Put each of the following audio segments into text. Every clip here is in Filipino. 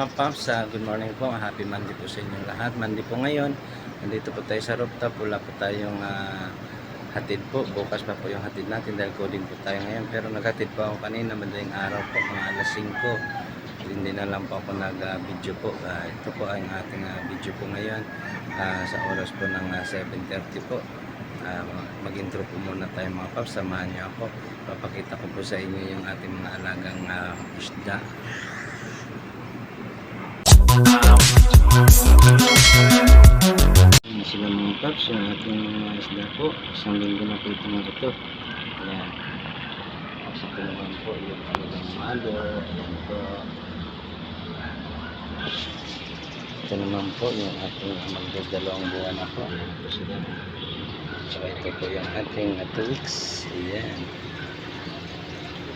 mga paps, good morning po. Happy Monday po sa inyong lahat. Monday po ngayon. Nandito po tayo sa rooftop. Wala po tayong hatid po. Bukas pa po yung hatid natin dahil coding po tayo ngayon. Pero naghatid po ako kanina, madaling araw po, mga alas 5. Hindi na lang po ako nag-video po. Ito po ang ating video po ngayon sa oras po ng 7:30 po. Mag-intro po muna tayo mga paps. Samahan niyo ako. Papakita ko po sa inyo yung ating mga alagang isda. Ayan sila mga paps, yung ating mga isda po. Isang linggo na po ito mga ito. Ayan. Kasi ito naman po yung kanilang malo. Ayan po. Ito naman po yung ating magdadalawang buwan na po. Ayan po sila. So ito po yung ating 2 weeks. Ayan.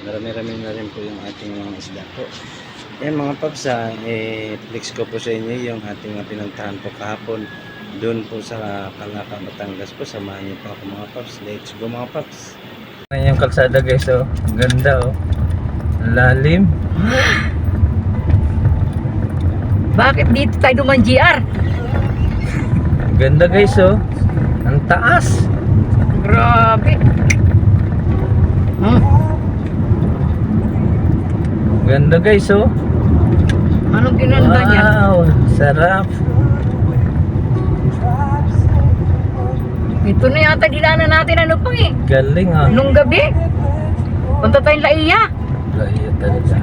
Marami-rami na rin po yung ating mga isda po. Ayan mga paps, flex ko po sa inyo yung ating pinuntahan po kahapon doon po sa Calaca, Batangas po. Samahan niyo po ako mga paps. Let's go mga paps. Ayan yung kalsada guys, oh. Ganda oh. Lalim. Bakit dito tayo duman GR? Ganda guys oh. Ang taas. Grabe. Ganda guys oh. Anong ginanda niya? Wow, sarap. Ito na yata dinaanan natin ano pang eh. Galing ah. Nung gabi. Punta tayong Laiya. Laiya talaga.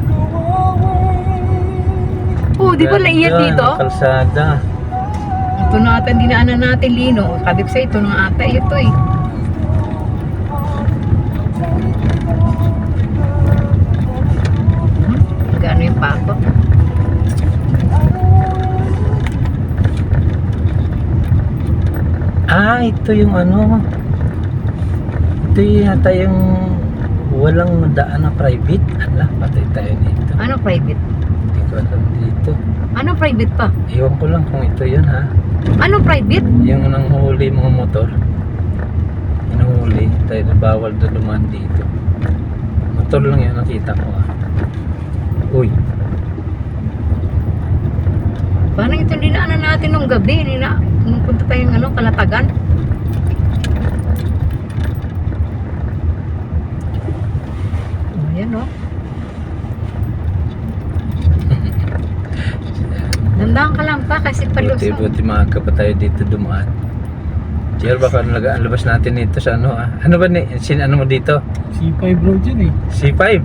Oh, di ba Laiya dito? Kalsada. Ito na ata dinaanan natin Lino. Sabi ko sa ito na ata ito eh. Gano yung pako? Ito yung ano. Ito yata yung walang daan na private. Ala, patay tayo dito. Ano private? Hindi ko alam dito. Ano private pa? Iwan ko lang kung ito yun ha. Ano private? Yung nanghuli mga motor. Inuhuli. Tayo na bawal na dumaan dito. Motor lang yun nakita ko ah. Uy. Parang ito dinaanan natin nung gabi. Nung punta tayong Kalatagan. Ayan o. Dandaan ka lang pa kasi palusong. Buti maaga pa tayo dito dumaan. Jer, baka ang labas natin dito sa ano ah. Ano ba ni? Ano mo dito? C5 road yun eh. C5.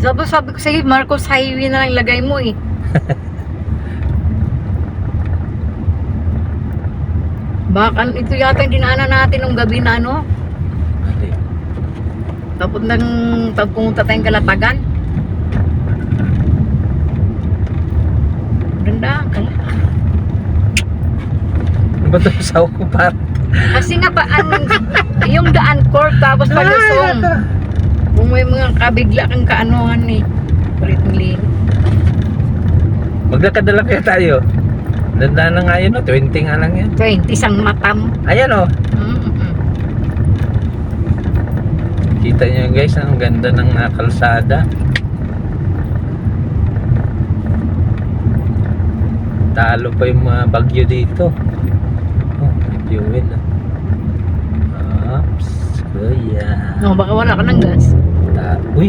Sabi ko sa'yo, Marcos Highway na lang lagay mo eh. Baka ito yata yung dinaanan natin nung gabi na ano. Ali. Tapos pumunta tayong Kalatagan. Ganda ka lang. Ano ba ito sa ako par? Kasi nga pa, yung daan court tapos palusong. Kung may mga kabigla kang kaanuhan eh. Kulit ng lino. Maglakad na lang kaya tayo. Ganda na nga yun, no? 20 nga lang yan. 20 isang matam. Ayan o. Kita nyo guys, ang ganda ng kalsada. Talo pa yung mga bagyo dito. Oh, may fuel ah. Ops, kuya. No, baka wala ka ng gas. Uy,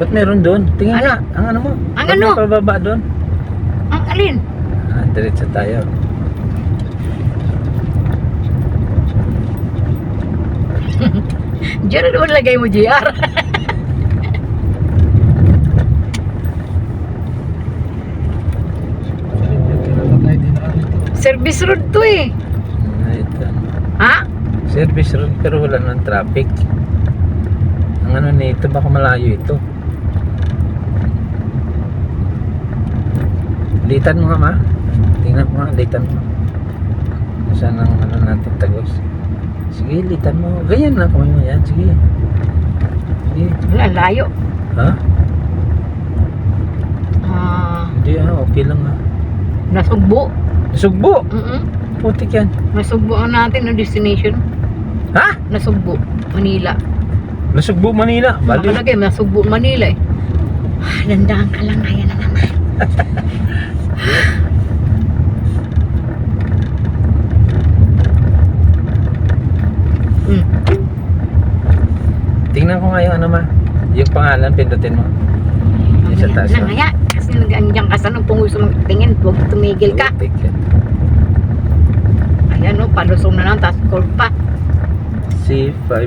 ba't meron doon? Tingnan Ano? nga, ang ano mo? Ang Ba't ano? may pababa doon? Ang alin? Diretso tayo. Diyan na naman lagay mo, JR. Service road to eh. Ito. Ha? Service road pero wala nang traffic. Ang ano nito, baka malayo ito. Litan mo nga ma. Tingnan mo nga, litan mo. Saan ang ano natin tagos? Sige, litan mo. Ganyan na, kamay mo yan. Sige. Sige. Wala, layo. Ha? Hindi okay lang ha. Nasugbo. Nasugbo! Putik yan. Nasugbo ang natin ng destination. Ha? Nasugbo. Manila. Nasugbo, Manila. Bali. Nakalagay, Nasugbo, Manila eh. Landaan ka lang, ayan na naman. Hmm. Tingnan ko nga yung ano ma. Yung pangalan, pindutin mo. Yung sa taas. Lang, kaya. Kasi nag-andiyan ka sa nung kung gusto mong tingin, huwag tumigil ka. Ticket. Ayan o, palusong na lang, tapos call pa. C5.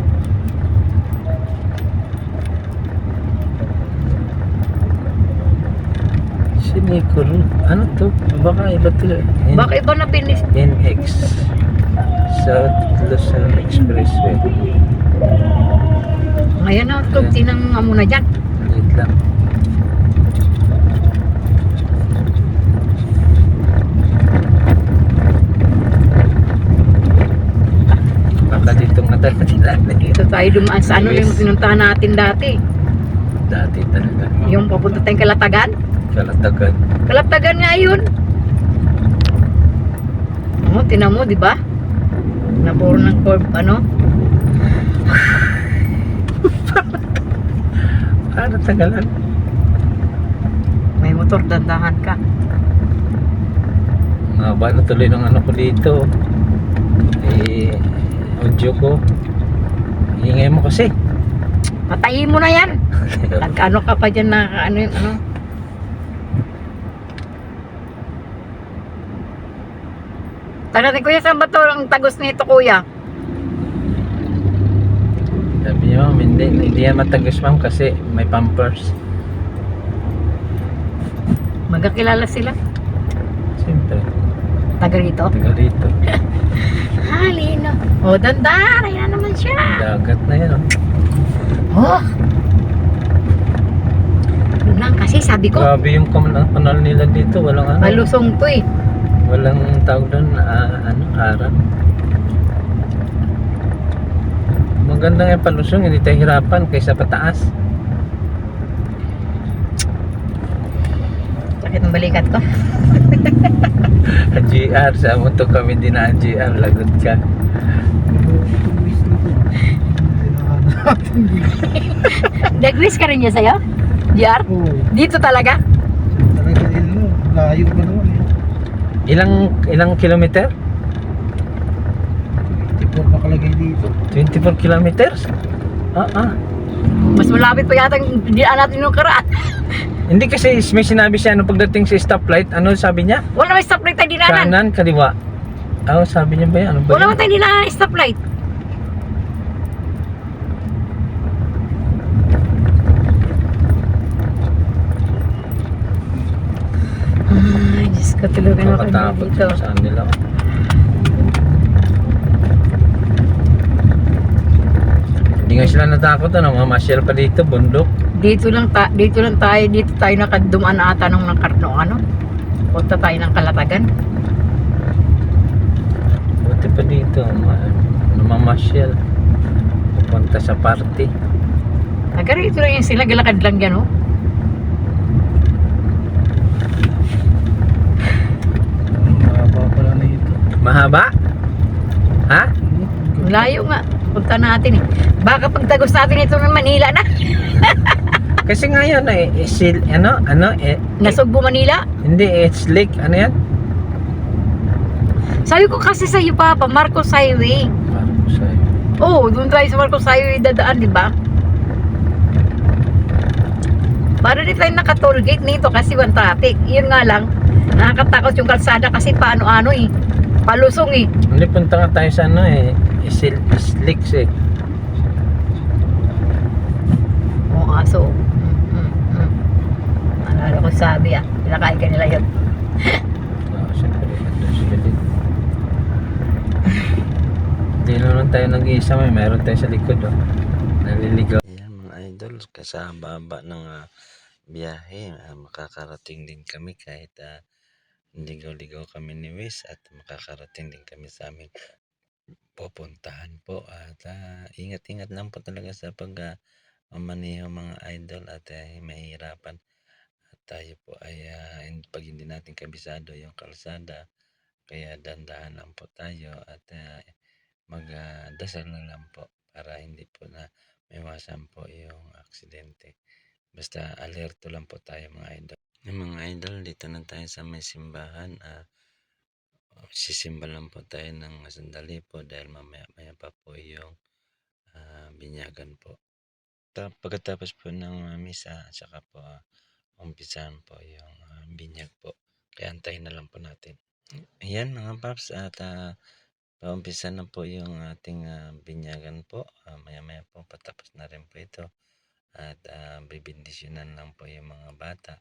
Sinico Road. Ano to? Baka iba to. Baka iba na binis. NX. South Luzon Expressway. Ngayon na, ito, tinang mo na dyan. Wait lang. Baka dito nga tayo tinanay. Dito tayo dumaan sa ano Yes. yung pinuntahan natin dati. Dati talaga. Yung papunta tayong Kalatagan. Kalatagan. Kalatagan nga yun. Oh, tinan mo, di ba? Napuro ng curve, ano? Ano tagalan? May motor, dandahan ka. Nga ba na tuloy ng ano ko dito? Audio ko. Ingay mo kasi. Patayin mo na yan. Nagkano ka pa dyan na ano yun, ano? Taga ni Kuya, saan ba to ang tagos nito, Kuya? Sabi niyo, hindi yan matagos ma'am kasi may pampers. Magkakilala sila. Siyempre, Taga rito. taga dito. Halino. O, dandaan. Ayan na naman siya. Dagat na yan. Oh. Yun lang kasi sabi ko, Grabe yung kanal nila dito. Walang ano. malusong to eh. Walang tawag doon, harang. Maganda nga yung palusong, hindi tayo hirapan kaysa pataas. Sakit ng balikat ko. GR, sa mo to kami din na GR, lagot ka. Nag-wish ka rin niya sa'yo? JR? Oo. Dito talaga? Talaga yun, layo pa naman eh. Ilang kilometer? 24 nakalagay dito. 24 kilometers? Mas malapit pa yata yung dinaan natin yung karaan. Hindi kasi may sinabi siya ano pagdating sa stoplight, ano sabi niya? Wala may stoplight tayo dinaanan. Kanan, kaliwa. Sabi niya ba yan? Ano ba Wala yan? man tayo dinaanan ng stoplight. Ay, Diyos ko, tulugan ako Nakatakot dito. kung saan nila. Hindi nga sila natakot ano, mamasyal pa dito, bundok. Dito lang tayo nakadumaan ata nung nakarno ano. Punta tayo ng Kalatagan. Buti pa dito, mamasyal. Pupunta sa party. Taga rito lang yung sila, galakad lang yan oh. Mahaba pala na ito. Mahaba? Ha? Layo nga. Punta natin eh. Baka pagtagos natin ito ng Manila na. Kasi ngayon Nasugbo Manila. hindi, it's lake, ano yan? Sabi ko kasi sa iyo Papa, Marcos Highway. Marcos ay. Oh, doon tayo sa Marcos Highway dadaan, di ba? Para di tayo naka-toll gate nito kasi one traffic. Yun nga lang, nakakatakot yung kalsada kasi paano-ano eh. Palusong eh. Hindi, punta nga tayo sa ano Slicks eh. Oo nga, so. Alala ko sabi pinakain ka nila yun. Siyempre, andun sila din. Hindi naman tayo nag-iisa, meron tayo sa likod naliligaw. Ayan mga idol, kasababa ng biyahe, makakarating din kami kahit ligaw-ligaw kami ni Wes at makakarating din kami sa amin pupuntahan po at ingat-ingat lang po talaga sa pagmamaneho mga idol at mahirapan at tayo po ay pag hindi natin kabisado yung kalsada kaya dandahan lang po tayo at magdasal na lang po para hindi po na maiwasan po yung aksidente. Basta alerto lang po tayo mga idol. Yung mga idol, dito na tayo sa may simbahan. Sisimba lang po tayo ng sandali po dahil mamaya pa po yung binyagan po. Pagkatapos po ng misa, saka po umpisahan po yung binyag po. Kaya antayin na lang po natin. Ayan mga paps, at paumpisa na po yung ating binyagan po. Maya-maya po patapos na rin po ito. At bibindisyonan lang po yung mga bata.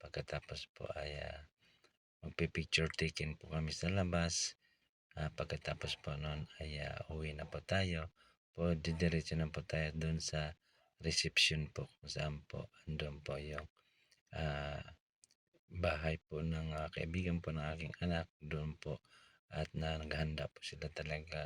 Pagkatapos po ay magpipicture taken po kami sa labas. Pagkatapos po noon ay uwi na po tayo. Didiretso na po tayo doon sa reception po kung saan po andun po yung bahay po ng kaibigan po ng aking anak doon po, at naghahanda po sila talaga,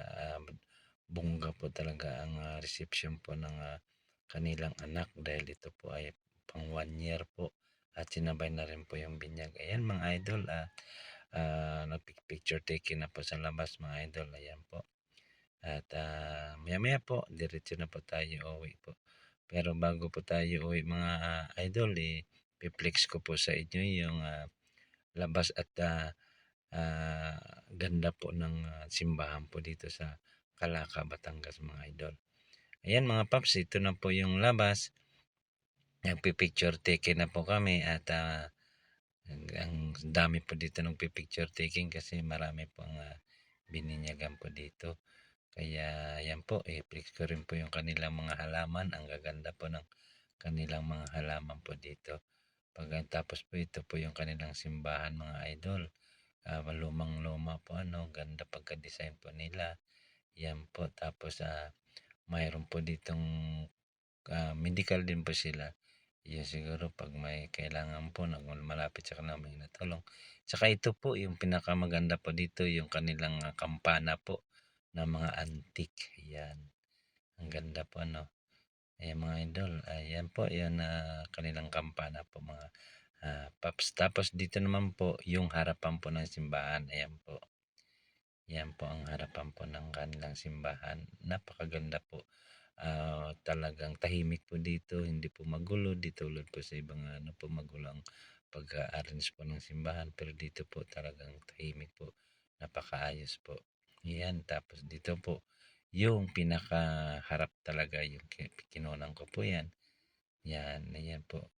bongga po talaga ang reception po ng kanilang anak dahil ito po ay pang 1 year po at sinabay na rin po yung binyag. Ayan mga idol, nagpicture taking na po sa labas mga idol. Ayan po, at maya po diretso na po tayo uwi po. Pero bago po tayo uwi mga idol, i-flex ko po sa inyo yung labas at ganda po ng simbahan po dito sa Calaca, Batangas mga idol. Ayan mga paps, ito na po yung labas. Nagpipicture taking na po kami at ang dami po dito ng picture taking kasi marami po ang bininyagan po dito. Kaya yan po, i-flex ko rin po yung kanilang mga halaman. Ang gaganda po ng kanilang mga halaman po dito. Pagkatapos po ito po yung kanilang simbahan mga idol. Lumang-luma po, ganda pagka-design po nila. Yan po, tapos mayroon po ditong medical din po sila. Yan siguro pag may kailangan po, malapit sa kanila may natulong. Saka ito po yung pinakamaganda po dito, yung kanilang kampana po na mga antique. Yan, ang ganda po Ayan mga idol, ayan po yung kanilang kampana po mga paps. Tapos dito naman po yung harapan po ng simbahan. Ayan po. Yan po ang harapan po ng kanilang simbahan. Napakaganda po. Talagang tahimik po dito, hindi po magulo. Di tulad po sa ibang po magulo ang pag-arrange po ng simbahan. Pero dito po talagang tahimik po. Napakaayos po. Yan, tapos dito po yung pinakaharap talaga yung kinunan ko po yan. Yan, ayan po.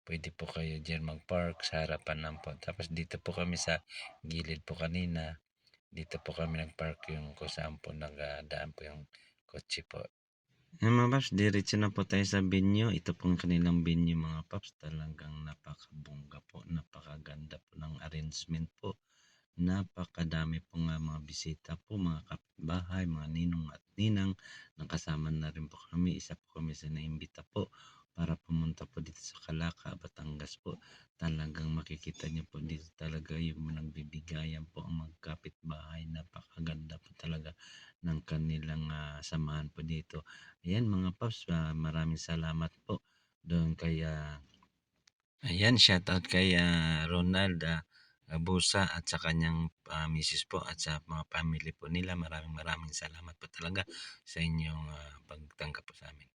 Pwede po kayo dyan mag-park sa harapan lang po. Tapos dito po kami sa gilid po kanina. Dito po kami nag-park yung kung saan po nagdaan po yung kotse po. Mga paps, diretso na po tayo sa venue. Ito pong kanilang venue mga paps. Talagang napakabongga po. Napakaganda po ng arrangement po. Napakadami po nga mga bisita po, mga kapitbahay, mga ninong at ninang. Nakasama na rin po kami. Isa po kami sa naimbita po para pumunta po dito sa Calaca, Batangas po. Talagang makikita niyo po dito talaga yung nagbibigayan po ang mga kapitbahay. Napakaganda po talaga ng kanilang samahan po dito. Ayan mga paps, maraming salamat po doon kay ayan, shoutout kay Ronald Abusa at sa kanyang misis po at sa mga family po nila. Maraming salamat po talaga sa inyong pagtanggap po sa amin.